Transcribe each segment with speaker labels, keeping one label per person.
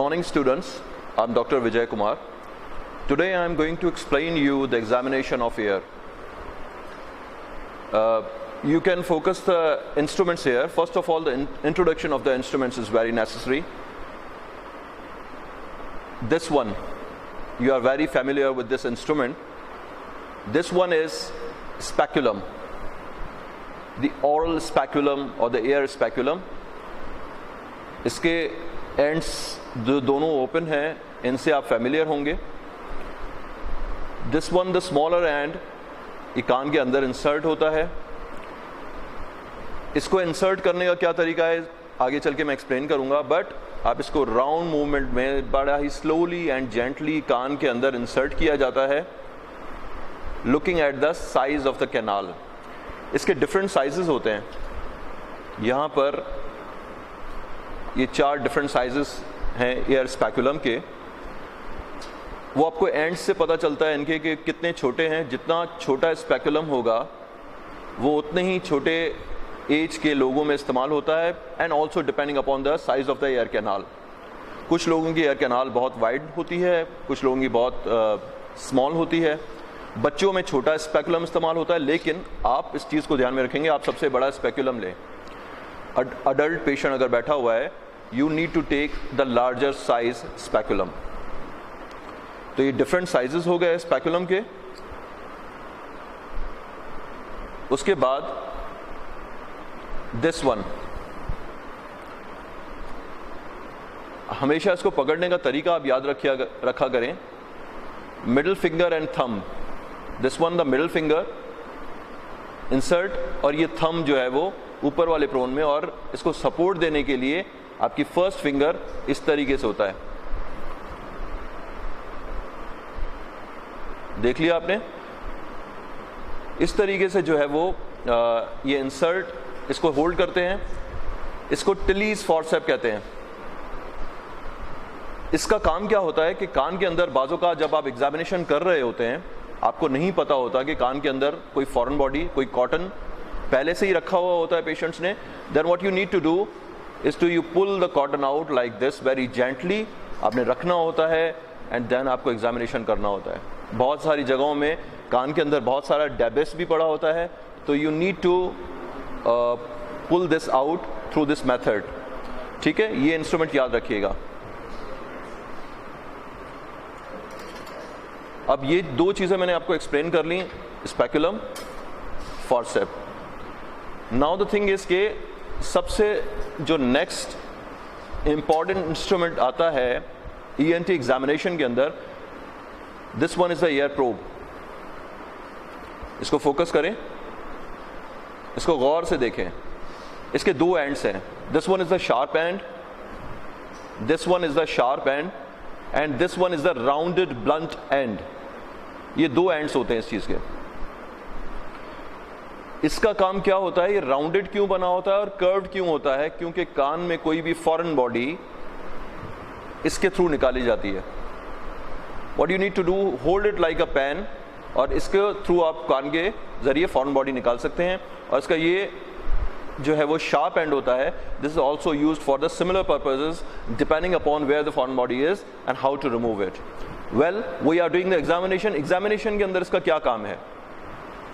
Speaker 1: morning, students. I'm Dr. Vijay Kumar. Today I'm going to explain you the examination of air. You can focus the instruments here. First of all, the introduction of the instruments is very necessary. This one, you are very familiar with this instrument. This one is speculum, the oral speculum or the air speculum. इसके ends जो दोनों open हैं, इनसे आप familiar होंगे. This one, the smaller end, ये कान के अंदर insert होता है. इसको insert करने का क्या तरीका है आगे चल के मैं explain करूँगा, but आप इसको round movement में बड़ा ही slowly and gently कान के अंदर insert किया जाता है. Looking at the size of the canal. इसके different sizes होते हैं. यहाँ पर ये 4 different sizes हैं एयर स्पेकुलम के. वो आपको एंड से पता चलता है इनके कि कितने छोटे हैं. जितना छोटा स्पेकुलम होगा वो उतने ही छोटे एज के लोगों में इस्तेमाल होता है. And also depending upon the size of the air canal. कुछ लोगों की एयर कैनाल बहुत वाइड होती है, कुछ लोगों की बहुत स्मॉल होती है. बच्चों में छोटा स्पेकुलम इस्तेमाल होता है, लेकिन आप इस चीज़ को ध्यान में रखेंगे, आप सबसे बड़ा स्पेकुलम लें. अडल्ट पेशेंट अगर बैठा हुआ है, you need to take the larger size speculum. तो ये डिफरेंट साइजेस हो गए स्पेकुलम के. उसके बाद दिस वन, हमेशा इसको पकड़ने का तरीका आप याद रखा करें. Middle finger and thumb. This one the middle finger insert, और ये थंब जो है वो ऊपर वाले प्रोन में, और इसको सपोर्ट देने के लिए आपकी फर्स्ट फिंगर इस तरीके से होता है. देख लिया आपने. इस तरीके से जो है वो ये इंसर्ट, इसको होल्ड करते हैं. इसको टिलीज फॉर्सेप कहते हैं. इसका काम क्या होता है कि कान के अंदर बाजों का जब आप एग्जामिनेशन कर रहे होते हैं, आपको नहीं पता होता कि कान के अंदर कोई फॉरेन बॉडी, कोई कॉटन पहले से ही रखा हुआ होता है पेशेंट्स ने. Then what you need to do is to you pull the cotton out like this very gently. आपने रखना होता है एंड देन आपको एग्जामिनेशन करना होता है. बहुत सारी जगहों में कान के अंदर बहुत सारा डेबिस भी पड़ा होता है, तो you need to pull this out through this method. ठीक है, ये इंस्ट्रूमेंट याद रखिएगा. अब ये 2 चीज़ें मैंने आपको एक्सप्लेन कर ली, speculum, forceps. Now the thing is के सबसे जो नेक्स्ट इंपॉर्टेंट इंस्ट्रूमेंट आता है ईएनटी एग्जामिनेशन के अंदर, this one is the air probe. इसको फोकस करें, इसको गौर से देखें. इसके 2 एंड्स हैं. This one is the sharp and, this one is the sharp and, and this one is the rounded blunt and. ये 2 एंड्स होते हैं इस चीज के. इसका काम क्या होता है, ये राउंडेड क्यों बना होता है और कर्व्ड क्यों होता है? क्योंकि कान में कोई भी फॉरेन बॉडी इसके थ्रू निकाली जाती है. What you need to do, hold it like a pen, और इसके थ्रू आप कान के जरिए फॉरेन बॉडी निकाल सकते हैं. और इसका ये जो है वो शार्प एंड होता है. This is also used for the similar purposes depending upon where the foreign body is and how to remove it. Well, we are doing the examination. Examination के अंदर इसका क्या काम है?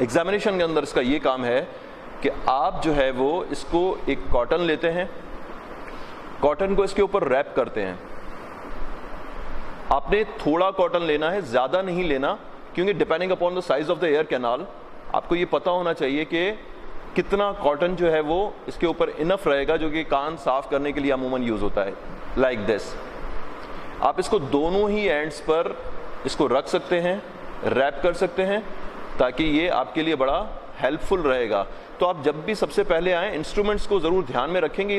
Speaker 1: एग्जामिनेशन के अंदर इसका ये काम है कि आप जो है वो इसको एक कॉटन लेते हैं, कॉटन को इसके ऊपर रैप करते हैं. आपने थोड़ा कॉटन लेना है, ज्यादा नहीं लेना, क्योंकि depending upon the size of the air canal आपको ये पता होना चाहिए कि कितना कॉटन जो है वो इसके ऊपर इनफ रहेगा, जो कि कान साफ करने के लिए अमूमन यूज होता है. Like this. आप इसको दोनों ही एंड्स पर इसको रख सकते हैं, रैप कर सकते हैं, ताकि ये आपके लिए बड़ा हेल्पफुल रहेगा. तो आप जब भी सबसे पहले आए, इंस्ट्रूमेंट्स को जरूर ध्यान में रखेंगे.